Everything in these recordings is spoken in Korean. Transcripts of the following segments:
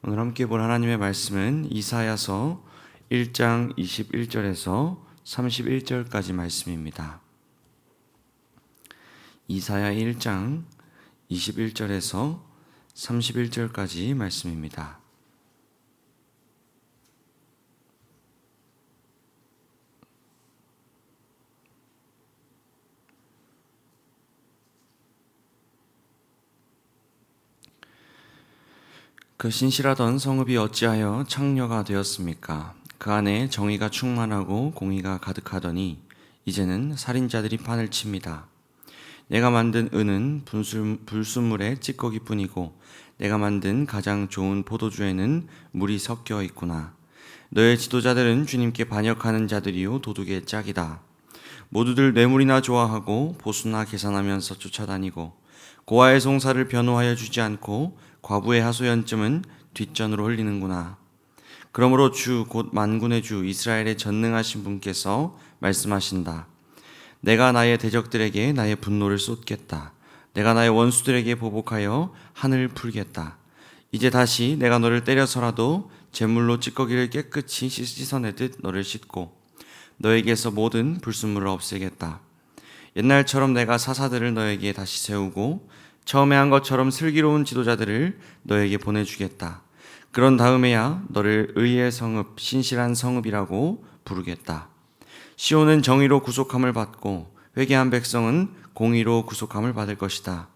오늘 함께 볼 하나님의 말씀은 이사야서 1장 21절에서 31절까지 말씀입니다. 이사야 1장 21절에서 31절까지 말씀입니다. 그 신실하던 성읍이 어찌하여 창녀가 되었습니까? 그 안에 정의가 충만하고 공의가 가득하더니 이제는 살인자들이 판을 칩니다. 내가 만든 은은 불순물의 찌꺼기뿐이고 내가 만든 가장 좋은 포도주에는 물이 섞여 있구나. 너의 지도자들은 주님께 반역하는 자들이요 도둑의 짝이다. 모두들 뇌물이나 좋아하고 보수나 계산하면서 쫓아다니고 고아의 송사를 변호하여 주지 않고 과부의 하소연쯤은 뒷전으로 흘리는구나. 그러므로 주 곧 만군의 주 이스라엘의 전능하신 분께서 말씀하신다. 내가 나의 대적들에게 나의 분노를 쏟겠다. 내가 나의 원수들에게 보복하여 하늘 풀겠다. 이제 다시 내가 너를 때려서라도 제물로 찌꺼기를 깨끗이 씻어내듯 너를 씻고 너에게서 모든 불순물을 없애겠다. 옛날처럼 내가 사사들을 너에게 다시 세우고 처음에 한 것처럼 슬기로운 지도자들을 너에게 보내주겠다. 그런 다음에야 너를 의의 성읍, 신실한 성읍이라고 부르겠다. 시온은 정의로 구속함을 받고 회개한 백성은 공의로 구속함을 받을 것이다.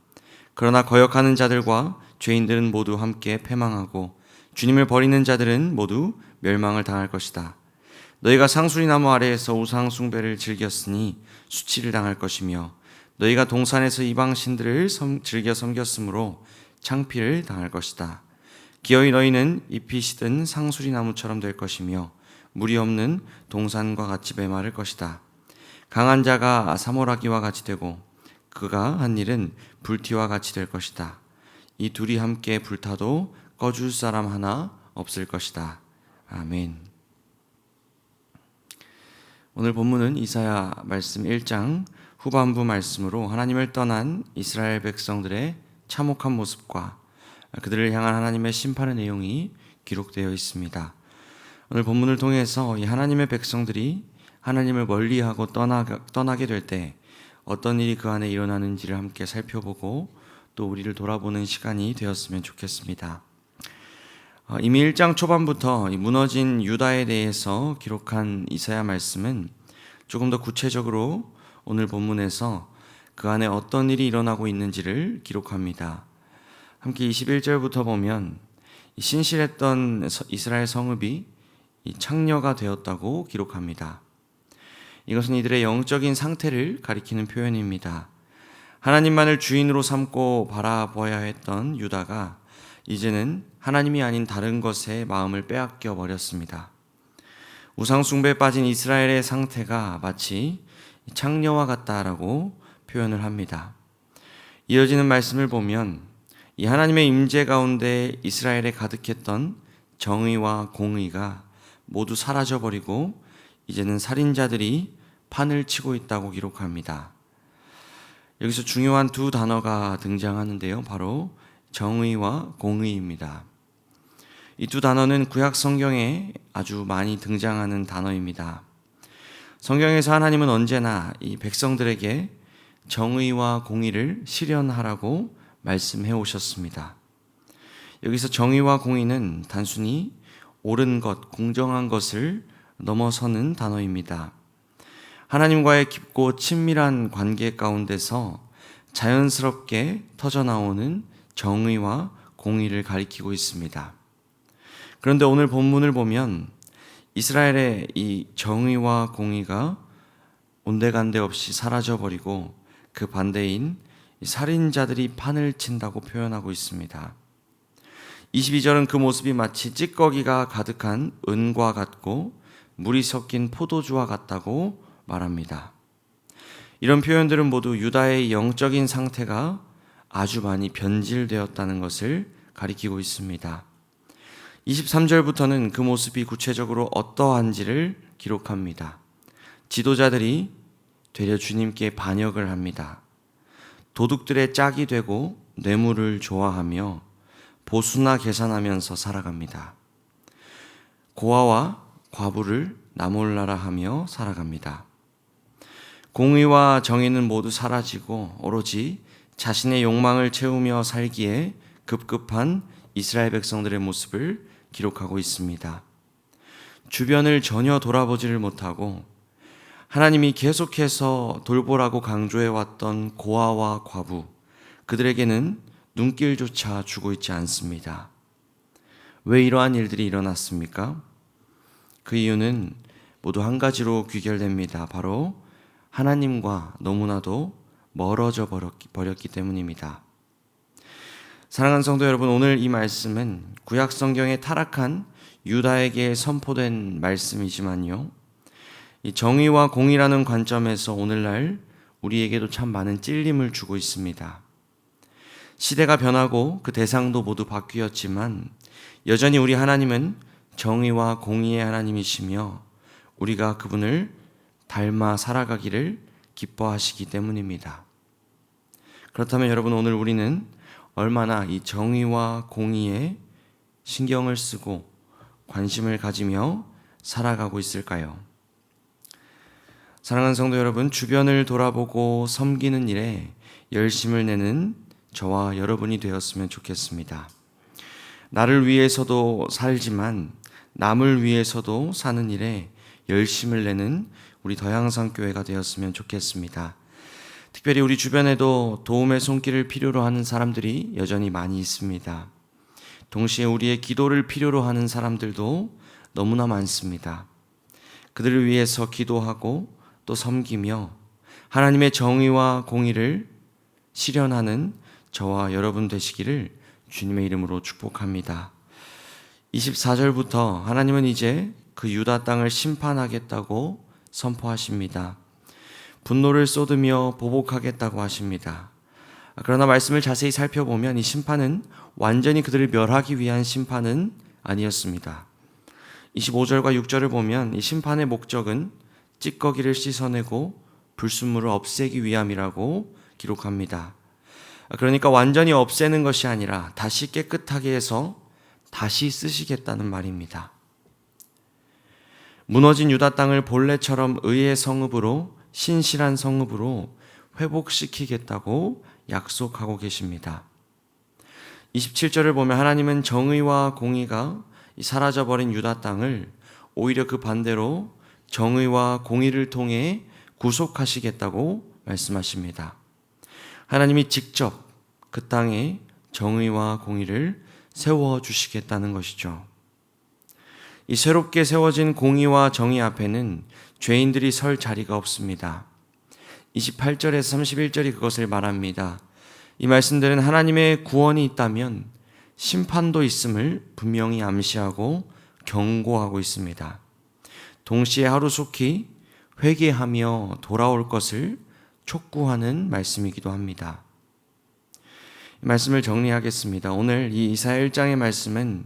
그러나 거역하는 자들과 죄인들은 모두 함께 패망하고 주님을 버리는 자들은 모두 멸망을 당할 것이다. 너희가 상수리나무 아래에서 우상 숭배를 즐겼으니 수치를 당할 것이며 너희가 동산에서 이방 신들을 즐겨 섬겼으므로 창피를 당할 것이다. 기어이 너희는 잎이 시든 상수리나무처럼 될 것이며 물이 없는 동산과 같이 메마를 것이다. 강한 자가 사모라기와 같이 되고 그가 한 일은 불티와 같이 될 것이다. 이 둘이 함께 불타도 꺼줄 사람 하나 없을 것이다. 아멘. 오늘 본문은 이사야 말씀 1장 후반부 말씀으로 하나님을 떠난 이스라엘 백성들의 참혹한 모습과 그들을 향한 하나님의 심판의 내용이 기록되어 있습니다. 오늘 본문을 통해서 이 하나님의 백성들이 하나님을 멀리하고 떠나게 될 때 어떤 일이 그 안에 일어나는지를 함께 살펴보고 또 우리를 돌아보는 시간이 되었으면 좋겠습니다. 이미 1장 초반부터 무너진 유다에 대해서 기록한 이사야 말씀은 조금 더 구체적으로 오늘 본문에서 그 안에 어떤 일이 일어나고 있는지를 기록합니다. 함께 21절부터 보면 신실했던 이스라엘 성읍이 창녀가 되었다고 기록합니다. 이것은 이들의 영적인 상태를 가리키는 표현입니다. 하나님만을 주인으로 삼고 바라보아야 했던 유다가 이제는 하나님이 아닌 다른 것에 마음을 빼앗겨 버렸습니다. 우상 숭배에 빠진 이스라엘의 상태가 마치 창녀와 같다라고 표현을 합니다. 이어지는 말씀을 보면 이 하나님의 임재 가운데 이스라엘에 가득했던 정의와 공의가 모두 사라져버리고 이제는 살인자들이 판을 치고 있다고 기록합니다. 여기서 중요한 두 단어가 등장하는데요. 바로 정의와 공의입니다. 이 두 단어는 구약 성경에 아주 많이 등장하는 단어입니다. 성경에서 하나님은 언제나 이 백성들에게 정의와 공의를 실현하라고 말씀해 오셨습니다. 여기서 정의와 공의는 단순히 옳은 것, 공정한 것을 넘어서는 단어입니다. 하나님과의 깊고 친밀한 관계 가운데서 자연스럽게 터져나오는 정의와 공의를 가리키고 있습니다. 그런데 오늘 본문을 보면 이스라엘의 이 정의와 공의가 온데간데 없이 사라져버리고 그 반대인 살인자들이 판을 친다고 표현하고 있습니다. 22절은 그 모습이 마치 찌꺼기가 가득한 은과 같고 물이 섞인 포도주와 같다고 말합니다. 이런 표현들은 모두 유다의 영적인 상태가 아주 많이 변질되었다는 것을 가리키고 있습니다. 23절부터는 그 모습이 구체적으로 어떠한지를 기록합니다. 지도자들이 되려 주님께 반역을 합니다. 도둑들의 짝이 되고 뇌물을 좋아하며 보수나 계산하면서 살아갑니다. 고아와 과부를 나몰라라 하며 살아갑니다. 공의와 정의는 모두 사라지고 오로지 자신의 욕망을 채우며 살기에 급급한 이스라엘 백성들의 모습을 기록하고 있습니다. 주변을 전혀 돌아보지를 못하고 하나님이 계속해서 돌보라고 강조해왔던 고아와 과부, 그들에게는 눈길조차 주고 있지 않습니다. 왜 이러한 일들이 일어났습니까? 그 이유는 모두 한 가지로 귀결됩니다. 바로 하나님과 너무나도 멀어져 버렸기 때문입니다. 사랑하는 성도 여러분, 오늘 이 말씀은 구약 성경의 타락한 유다에게 선포된 말씀이지만요, 이 정의와 공의라는 관점에서 오늘날 우리에게도 참 많은 찔림을 주고 있습니다. 시대가 변하고 그 대상도 모두 바뀌었지만 여전히 우리 하나님은 정의와 공의의 하나님이시며 우리가 그분을 닮아 살아가기를 기뻐하시기 때문입니다. 그렇다면 여러분, 오늘 우리는 얼마나 이 정의와 공의에 신경을 쓰고 관심을 가지며 살아가고 있을까요? 사랑하는 성도 여러분, 주변을 돌아보고 섬기는 일에 열심을 내는 저와 여러분이 되었으면 좋겠습니다. 나를 위해서도 살지만 남을 위해서도 사는 일에 열심을 내는 우리 더향상교회가 되었으면 좋겠습니다. 특별히 우리 주변에도 도움의 손길을 필요로 하는 사람들이 여전히 많이 있습니다. 동시에 우리의 기도를 필요로 하는 사람들도 너무나 많습니다. 그들을 위해서 기도하고 또 섬기며 하나님의 정의와 공의를 실현하는 저와 여러분 되시기를 주님의 이름으로 축복합니다. 24절부터 하나님은 이제 그 유다 땅을 심판하겠다고 선포하십니다. 분노를 쏟으며 보복하겠다고 하십니다. 그러나 말씀을 자세히 살펴보면 이 심판은 완전히 그들을 멸하기 위한 심판은 아니었습니다. 25절과 6절을 보면 이 심판의 목적은 찌꺼기를 씻어내고 불순물을 없애기 위함이라고 기록합니다. 그러니까 완전히 없애는 것이 아니라 다시 깨끗하게 해서 다시 쓰시겠다는 말입니다. 무너진 유다 땅을 본래처럼 의의 성읍으로, 신실한 성읍으로 회복시키겠다고 약속하고 계십니다. 27절을 보면 하나님은 정의와 공의가 사라져버린 유다 땅을 오히려 그 반대로 정의와 공의를 통해 구속하시겠다고 말씀하십니다. 하나님이 직접 그 땅에 정의와 공의를 세워주시겠다는 것이죠. 이 새롭게 세워진 공의와 정의 앞에는 죄인들이 설 자리가 없습니다. 28절에서 31절이 그것을 말합니다. 이 말씀들은 하나님의 구원이 있다면 심판도 있음을 분명히 암시하고 경고하고 있습니다. 동시에 하루속히 회개하며 돌아올 것을 촉구하는 말씀이기도 합니다. 이 말씀을 정리하겠습니다. 오늘 이 이사야 1장의 말씀은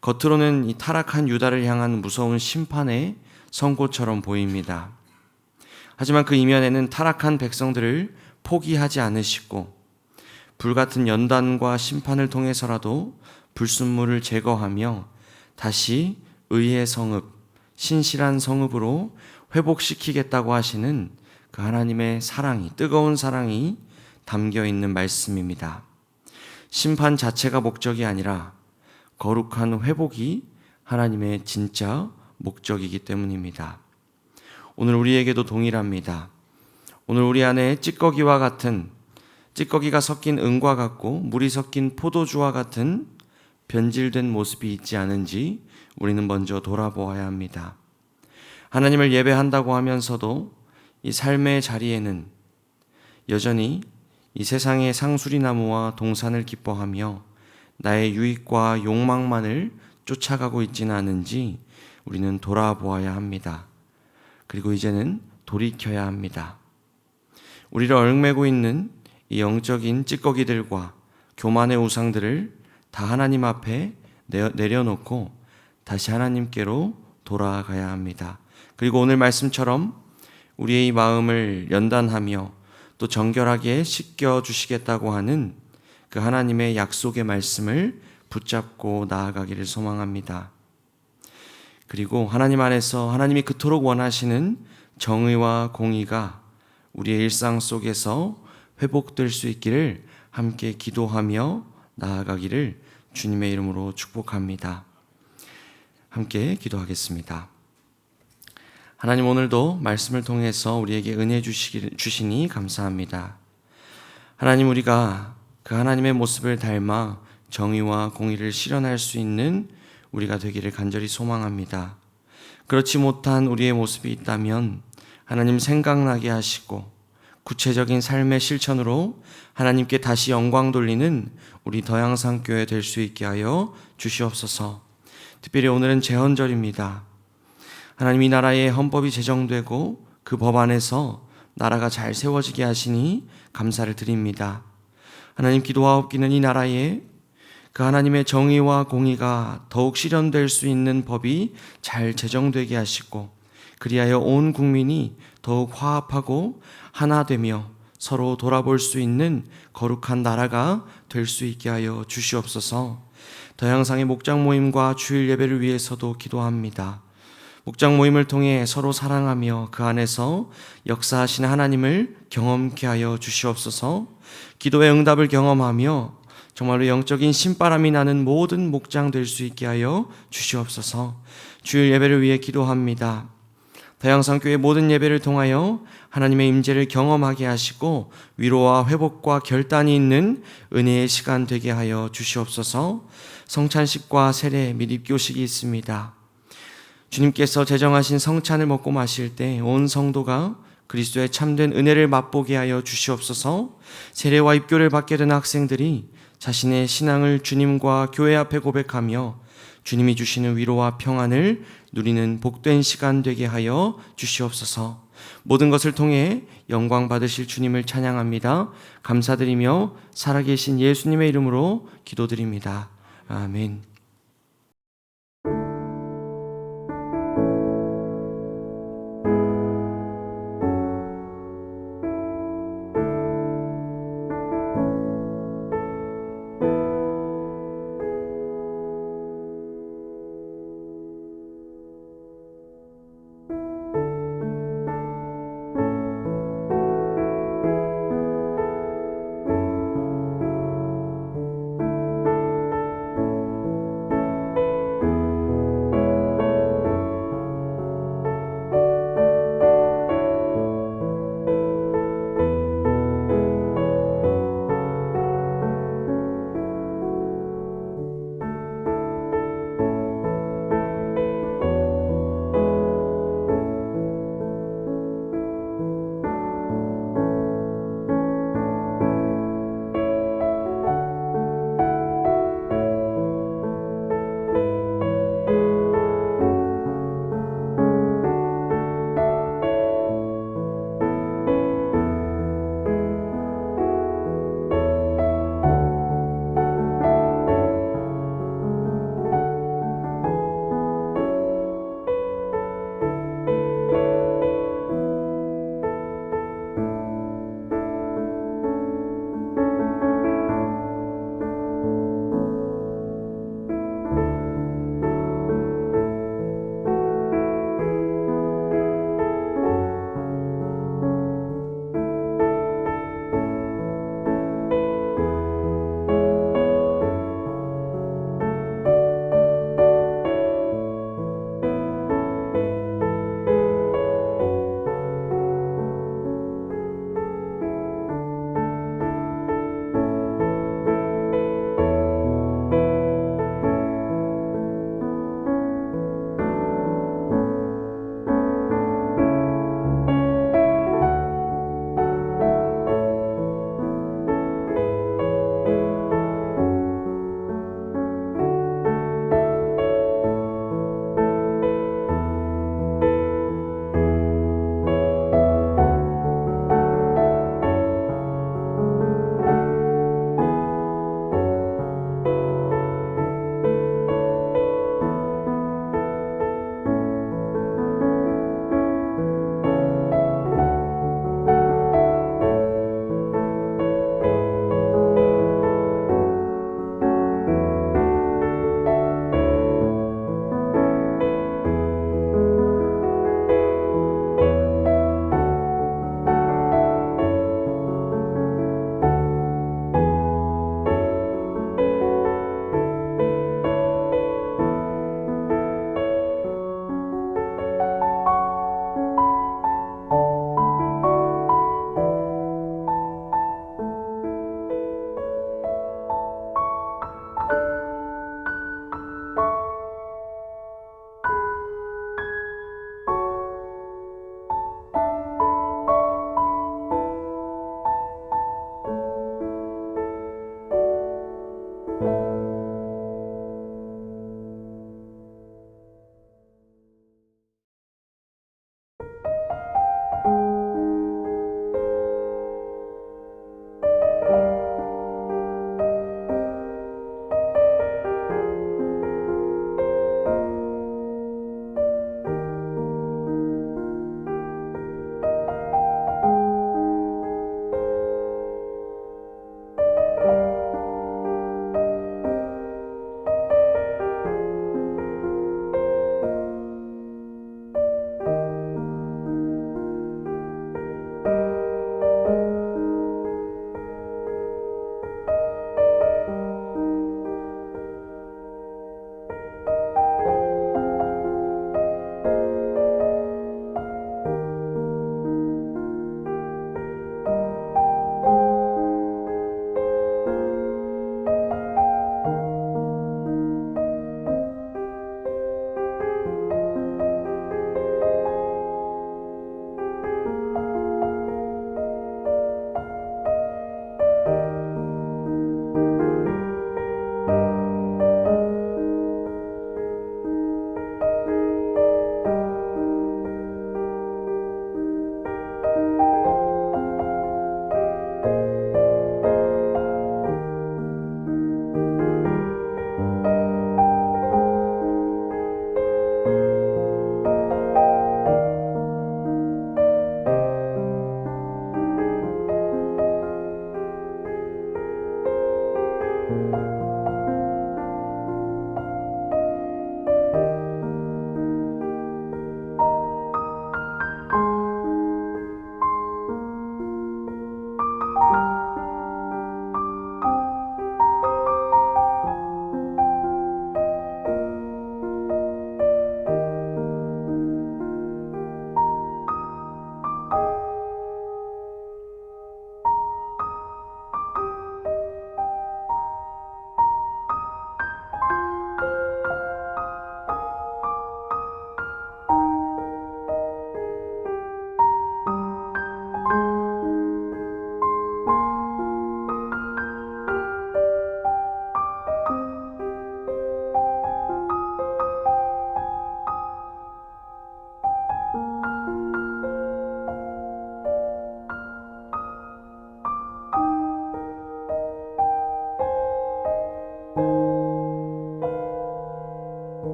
겉으로는 이 타락한 유다를 향한 무서운 심판의 선고처럼 보입니다. 하지만 그 이면에는 타락한 백성들을 포기하지 않으시고 불같은 연단과 심판을 통해서라도 불순물을 제거하며 다시 의의 성읍, 신실한 성읍으로 회복시키겠다고 하시는 그 하나님의 사랑이, 뜨거운 사랑이 담겨 있는 말씀입니다. 심판 자체가 목적이 아니라 거룩한 회복이 하나님의 진짜 목적이기 때문입니다. 오늘 우리에게도 동일합니다. 오늘 우리 안에 찌꺼기가 섞인 은과 같고 물이 섞인 포도주와 같은 변질된 모습이 있지 않은지 우리는 먼저 돌아보아야 합니다. 하나님을 예배한다고 하면서도 이 삶의 자리에는 여전히 이 세상의 상수리나무와 동산을 기뻐하며 나의 유익과 욕망만을 쫓아가고 있지는 않은지 우리는 돌아보아야 합니다. 그리고 이제는 돌이켜야 합니다. 우리를 얽매고 있는 이 영적인 찌꺼기들과 교만의 우상들을 다 하나님 앞에 내려놓고 다시 하나님께로 돌아가야 합니다. 그리고 오늘 말씀처럼 우리의 이 마음을 연단하며 또 정결하게 씻겨 주시겠다고 하는 그 하나님의 약속의 말씀을 붙잡고 나아가기를 소망합니다. 그리고 하나님 안에서 하나님이 그토록 원하시는 정의와 공의가 우리의 일상 속에서 회복될 수 있기를 함께 기도하며 나아가기를 주님의 이름으로 축복합니다. 함께 기도하겠습니다. 하나님, 오늘도 말씀을 통해서 우리에게 은혜 주시니 감사합니다. 하나님, 우리가 그 하나님의 모습을 닮아 정의와 공의를 실현할 수 있는 우리가 되기를 간절히 소망합니다. 그렇지 못한 우리의 모습이 있다면 하나님 생각나게 하시고 구체적인 삶의 실천으로 하나님께 다시 영광 돌리는 우리 더양상교회 될 수 있게 하여 주시옵소서. 특별히 오늘은 제헌절입니다. 하나님, 이 나라의 헌법이 제정되고 그 법 안에서 나라가 잘 세워지게 하시니 감사를 드립니다. 하나님, 기도하옵기는 이 나라에 그 하나님의 정의와 공의가 더욱 실현될 수 있는 법이 잘 제정되게 하시고 그리하여 온 국민이 더욱 화합하고 하나 되며 서로 돌아볼 수 있는 거룩한 나라가 될 수 있게 하여 주시옵소서. 더양상의 목장 모임과 주일 예배를 위해서도 기도합니다. 목장 모임을 통해 서로 사랑하며 그 안에서 역사하시는 하나님을 경험케 하여 주시옵소서. 기도의 응답을 경험하며 정말로 영적인 신바람이 나는 모든 목장 될 수 있게 하여 주시옵소서. 주일 예배를 위해 기도합니다. 더양상교회 모든 예배를 통하여 하나님의 임재를 경험하게 하시고 위로와 회복과 결단이 있는 은혜의 시간 되게 하여 주시옵소서. 성찬식과 세례 및 입교식이 있습니다. 주님께서 제정하신 성찬을 먹고 마실 때 온 성도가 그리스도의 참된 은혜를 맛보게 하여 주시옵소서. 세례와 입교를 받게 된 학생들이 자신의 신앙을 주님과 교회 앞에 고백하며 주님이 주시는 위로와 평안을 누리는 복된 시간 되게 하여 주시옵소서. 모든 것을 통해 영광 받으실 주님을 찬양합니다. 감사드리며 살아계신 예수님의 이름으로 기도드립니다. 아멘.